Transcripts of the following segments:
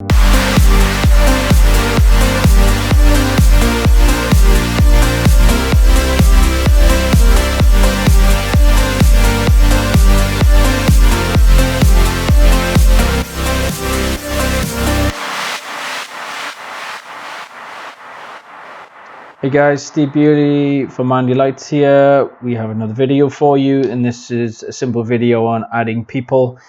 Hey guys, Steve Beauty from Mandylights here. We have another video for you, and this is a simple video on adding people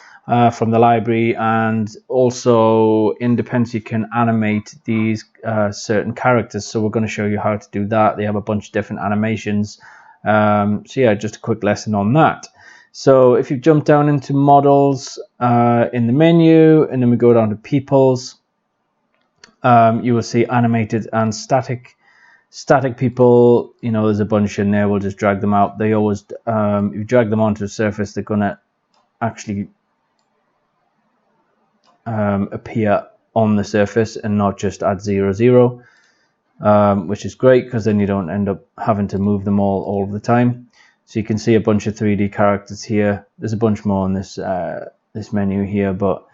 from the library, and also in Depence you can animate these certain characters. So we're going to show you how to do that. They have a bunch of different animations. So yeah, just a quick lesson on that. So if you jump down into models in the menu, and then we go down to peoples, you will see animated and static. Static people, you know, there's a bunch in there. We'll just drag them out. They always, if you drag them onto a surface, they're going to actually appear on the surface and not just at 0, 0, which is great because then you don't end up having to move them all of the time. So you can see a bunch of 3D characters here. There's a bunch more in this this menu here, but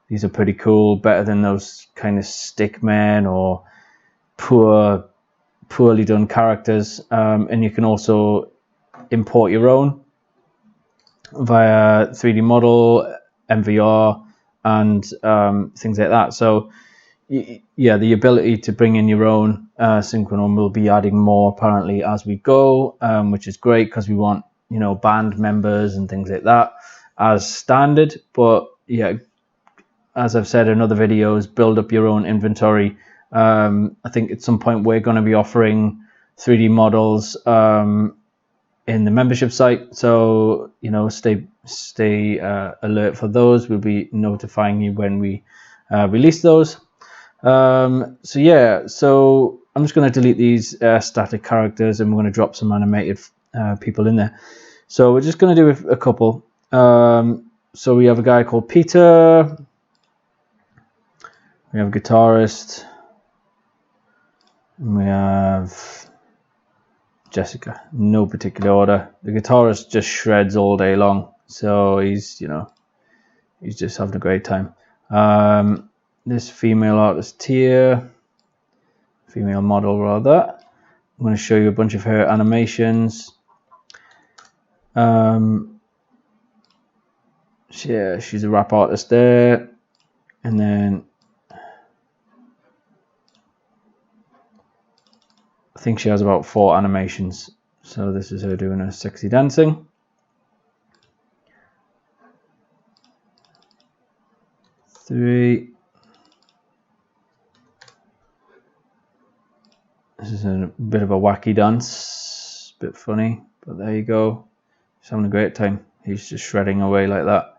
these are pretty cool. Better than those kind of stick men or poorly done characters. And you can also import your own via 3D model, MVR, and things like that. So yeah, the ability to bring in your own synchronome will be adding more apparently as we go, which is great because we want, you know, band members and things like that as standard. But yeah, as I've said in other videos, build up your own inventory. I think at some point we're going to be offering 3D models in the membership site, so you know, stay alert for those. We'll be notifying you when we release those. So yeah, so I'm just going to delete these static characters, and we're going to drop some animated people in there. So we're just going to do a couple. So we have a guy called Peter. We have a guitarist. We have Jessica, no particular order. The guitarist just shreds all day long, so he's, you know, he's just having a great time. This female artist here, female model rather, I'm going to show you a bunch of her animations. Yeah, she's a rap artist there, and then I think she has about 4 animations. So this is her doing her sexy dancing. Three. This is a bit of a wacky dance, bit funny, but there you go. He's having a great time. He's just shredding away like that.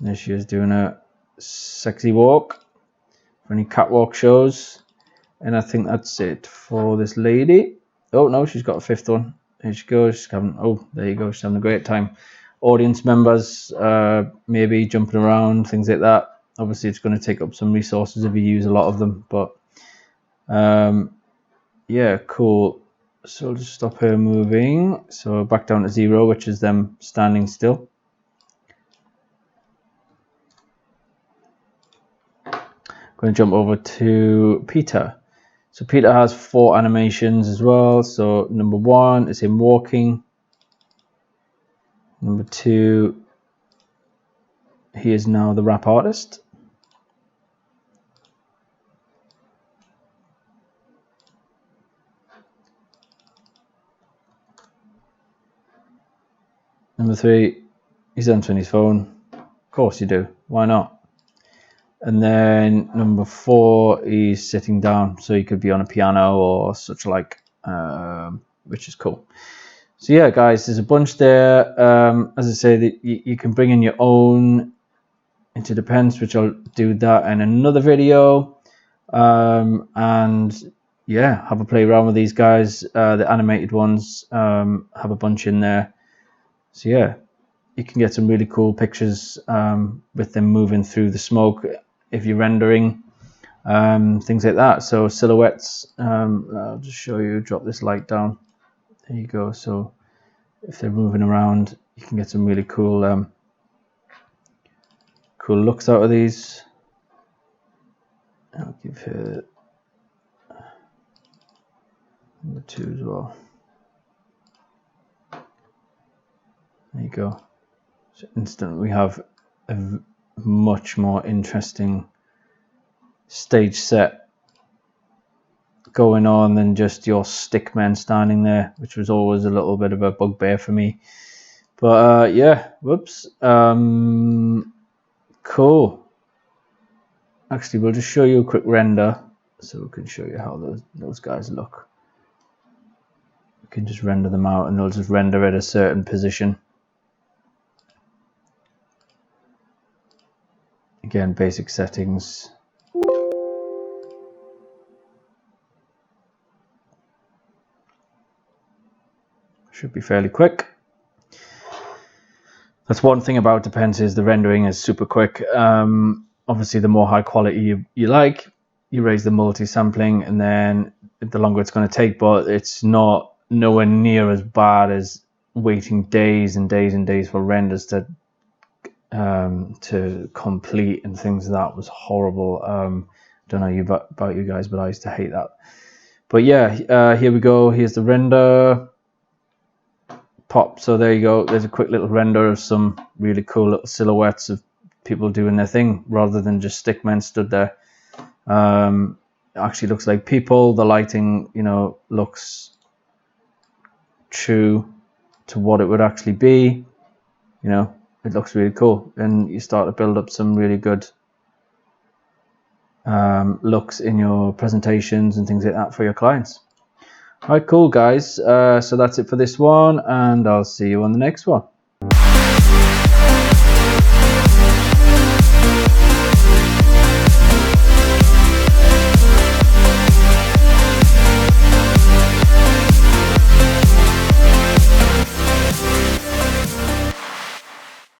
There she is doing a sexy walk for any catwalk shows. And I think that's it for this lady. Oh no, she's got a 5th one. Here she goes. She's having, oh, there you go. She's having a great time. Audience members, maybe jumping around, things like that. Obviously, it's going to take up some resources if you use a lot of them. But yeah, cool. So I'll just stop her moving. So back down to 0, which is them standing still. Going to jump over to Peter. So Peter has 4 animations as well. So number 1 is him walking. Number 2, he is now the rap artist. Number 3, he's answering his phone. Of course you do. Why not? And then number 4, he's sitting down, so he could be on a piano or such like, which is cool. So yeah, guys, there's a bunch there. As I say, that you can bring in your own into Depence, which I'll do that in another video. And yeah, have a play around with these guys. The animated ones have a bunch in there. So yeah, you can get some really cool pictures with them moving through the smoke if you're rendering, things like that. So silhouettes, I'll just show you, drop this light down. There you go. So if they're moving around, you can get some really cool cool looks out of these. I'll give her number 2 as well. There you go. So instantly we have a much more interesting stage set going on than just your stick men standing there, which was always a little bit of a bugbear for me. But yeah, whoops. Cool. Actually, we'll just show you a quick render so we can show you how those guys look. We can just render them out and they'll just render at a certain position. Again, basic settings. Should be fairly quick. That's one thing about Depence is the rendering is super quick. Obviously, the more high quality you like, you raise the multi-sampling, and then the longer it's going to take. But it's not nowhere near as bad as waiting days and days and days for renders to complete and things. That was horrible. Don't know about you guys, but I used to hate that. But yeah, here we go. Here's the render. Pop. So there you go. There's a quick little render of some really cool little silhouettes of people doing their thing rather than just stickmen stood there. It actually looks like people. The lighting, you know, looks true to what it would actually be. You know, it looks really cool, and you start to build up some really good looks in your presentations and things like that for your clients. All right, cool guys. So that's it for this one, and I'll see you on the next one.